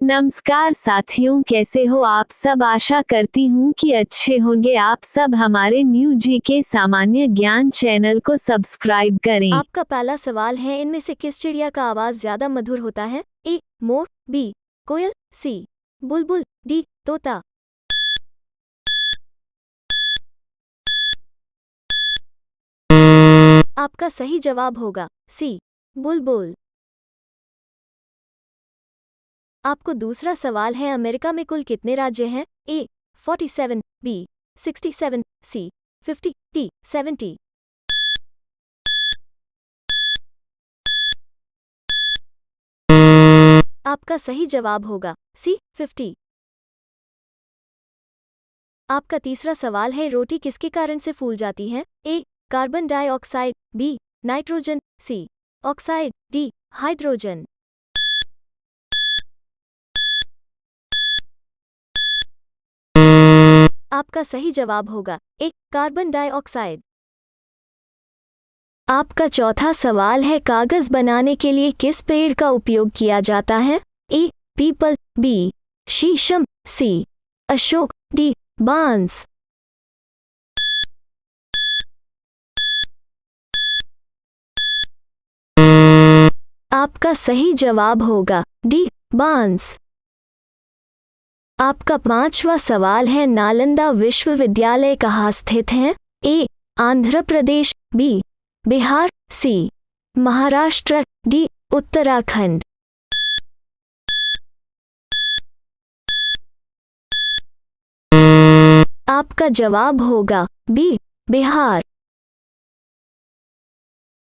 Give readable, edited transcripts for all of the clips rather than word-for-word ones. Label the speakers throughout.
Speaker 1: नमस्कार साथियों, कैसे हो आप सब। आशा करती हूँ कि अच्छे होंगे आप सब। हमारे न्यू जीके सामान्य ज्ञान चैनल को सब्सक्राइब करें।
Speaker 2: आपका पहला सवाल है, इनमें से किस चिड़िया का आवाज ज्यादा मधुर होता है? ए मोर, बी कोयल, सी बुलबुल, डी तोता। आपका सही जवाब होगा सी बुलबुल। आपको दूसरा सवाल है, अमेरिका में कुल कितने राज्य हैं? ए 47, बी 67, सी 50, डी 70। आपका सही जवाब होगा सी 50। आपका तीसरा सवाल है, रोटी किसके कारण से फूल जाती है? ए कार्बन डाइऑक्साइड, बी नाइट्रोजन, सी ऑक्साइड, डी हाइड्रोजन। आपका सही जवाब होगा ए कार्बन डाइऑक्साइड। आपका चौथा सवाल है, कागज बनाने के लिए किस पेड़ का उपयोग किया जाता है? ए पीपल, बी शीशम, सी अशोक, डी बांस। आपका सही जवाब होगा डी बांस। आपका पांचवा सवाल है, नालंदा विश्वविद्यालय कहाँ स्थित है? ए आंध्र प्रदेश, बी बिहार, सी महाराष्ट्र, डी उत्तराखंड। आपका जवाब होगा बी बिहार।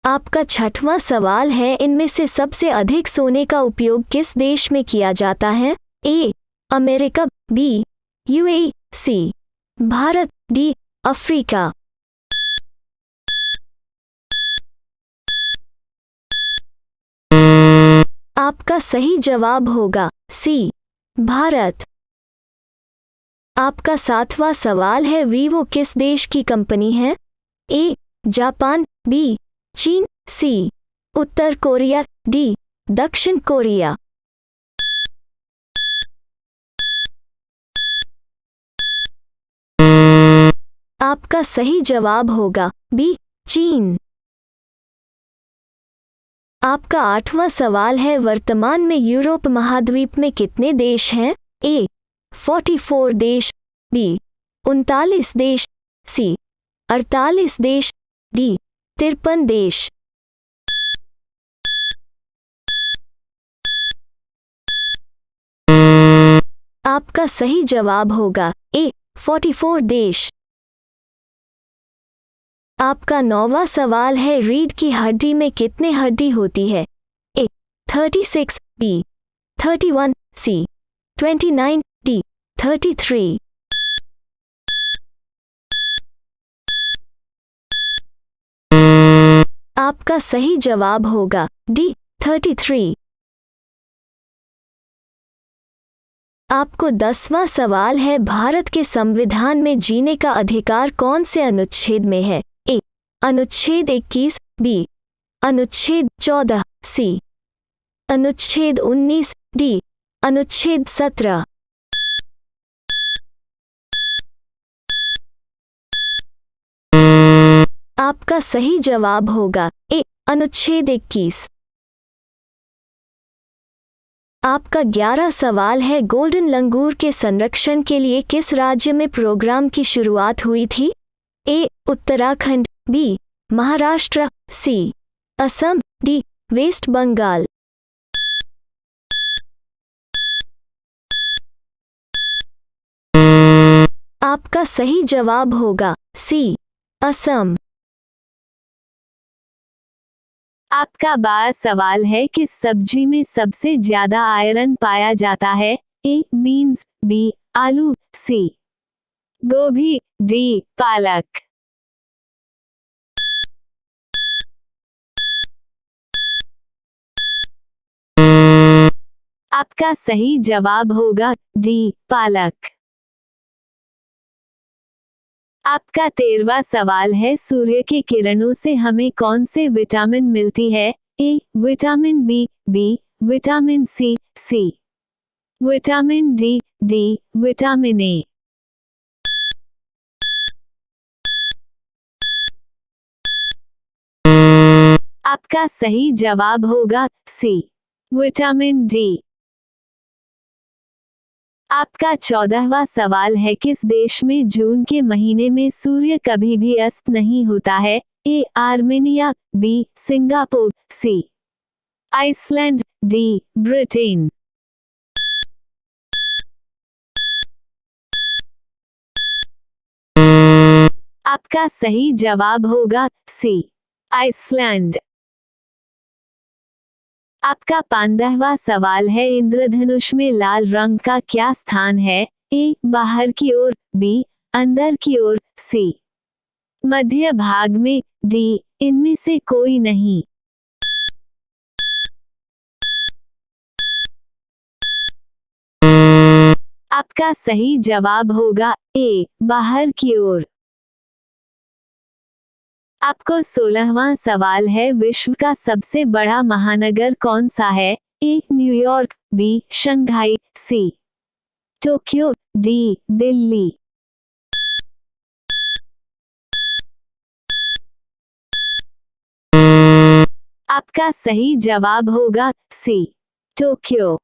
Speaker 2: आपका छठवां सवाल है, इनमें से सबसे अधिक सोने का उपयोग किस देश में किया जाता है? A America, B UAE, C Bharat, D Africa. आपका सही जवाब होगा सी भारत। आपका सातवां सवाल है, वीवो किस देश की कंपनी है? ए जापान, बी चीन, सी उत्तर कोरिया, डी दक्षिण कोरिया। आपका सही जवाब होगा बी चीन। आपका आठवां सवाल है, वर्तमान में यूरोप महाद्वीप में कितने देश हैं? ए 44 देश, बी 39 देश, सी 48 देश, डी 53 देश। आपका सही जवाब होगा ए 44 देश। आपका नौवां सवाल है, रीढ़ की हड्डी में कितने हड्डी होती है? ए 36, बी 31, सी 29, डी 33। आपका सही जवाब होगा डी 33। आपको 10वां सवाल है, भारत के संविधान में जीने का अधिकार कौन से अनुच्छेद में है? ए अनुच्छेद 21, बी अनुच्छेद 14, सी अनुच्छेद 19, डी अनुच्छेद 17। आपका सही जवाब होगा ए अनुच्छेद 21। आपका 11 सवाल है, गोल्डन लंगूर के संरक्षण के लिए किस राज्य में प्रोग्राम की शुरुआत हुई थी? ए उत्तराखंड, बी महाराष्ट्र, सी असम, डी वेस्ट बंगाल। आपका सही जवाब होगा सी असम।
Speaker 1: आपका 12 सवाल है, किस सब्जी में सबसे ज्यादा आयरन पाया जाता है? ए बीन्स, बी आलू, सी गोभी, डी पालक। आपका सही जवाब होगा डी पालक। आपका 13वां सवाल है, सूर्य की किरणों से हमें कौन से विटामिन मिलती है? A vitamin B, B vitamin C, C vitamin D, D, vitamin A. आपका सही जवाब होगा सी, विटामिन डी। आपका 14वां सवाल है, किस देश में जून के महीने में सूर्य कभी भी अस्त नहीं होता है? ए आर्मेनिया, बी सिंगापुर, सी आइसलैंड, डी ब्रिटेन। आपका सही जवाब होगा सी आइसलैंड। आपका 15वां सवाल है, इंद्रधनुष में लाल रंग का क्या स्थान है? ए बाहर की ओर, बी अंदर की ओर, सी मध्य भाग में, डी इनमें से कोई नहीं। आपका सही जवाब होगा ए बाहर की ओर। आपको 16वां सवाल है, विश्व का सबसे बड़ा महानगर कौन सा है? A New York, B Shanghai, C Tokyo, D Delhi. आपका सही जवाब होगा सी टोक्यो।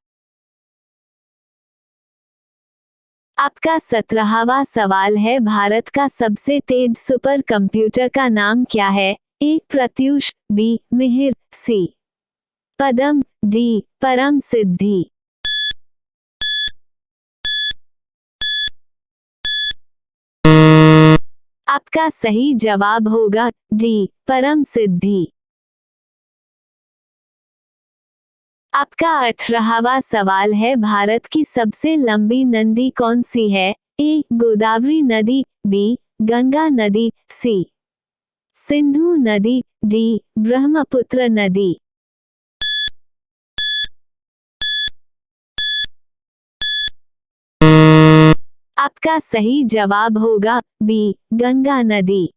Speaker 1: आपका 17वां सवाल है, भारत का सबसे तेज सुपर कंप्यूटर का नाम क्या है? ए प्रत्यूष, बी मिहिर, सी पदम, डी परम सिद्धि। आपका सही जवाब होगा डी परम सिद्धि। आपका 18वां सवाल है, भारत की सबसे लंबी नदी कौन सी है? ए गोदावरी नदी, बी गंगा नदी, सी सिंधु नदी, डी ब्रह्मपुत्र नदी। आपका सही जवाब होगा बी गंगा नदी।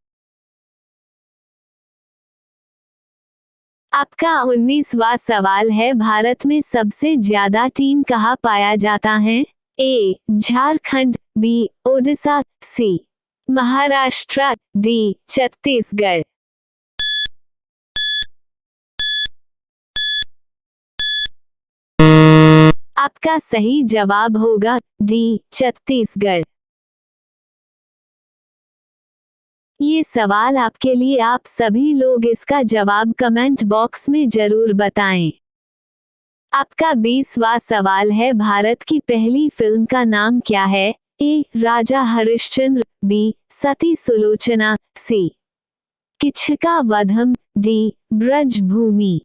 Speaker 1: आपका 19वां सवाल है, भारत में सबसे ज्यादा टीन कहाँ पाया जाता है? ए झारखंड, बी ओडिशा, सी महाराष्ट्र, डी छत्तीसगढ़। आपका सही जवाब होगा डी छत्तीसगढ़। ये सवाल आपके लिए, आप सभी लोग इसका जवाब कमेंट बॉक्स में जरूर बताएं। आपका 20वां सवाल है, भारत की पहली फिल्म का नाम क्या है? ए राजा हरिश्चंद्र, बी सती सुलोचना, सी किचका वधम, डी ब्रजभूमि।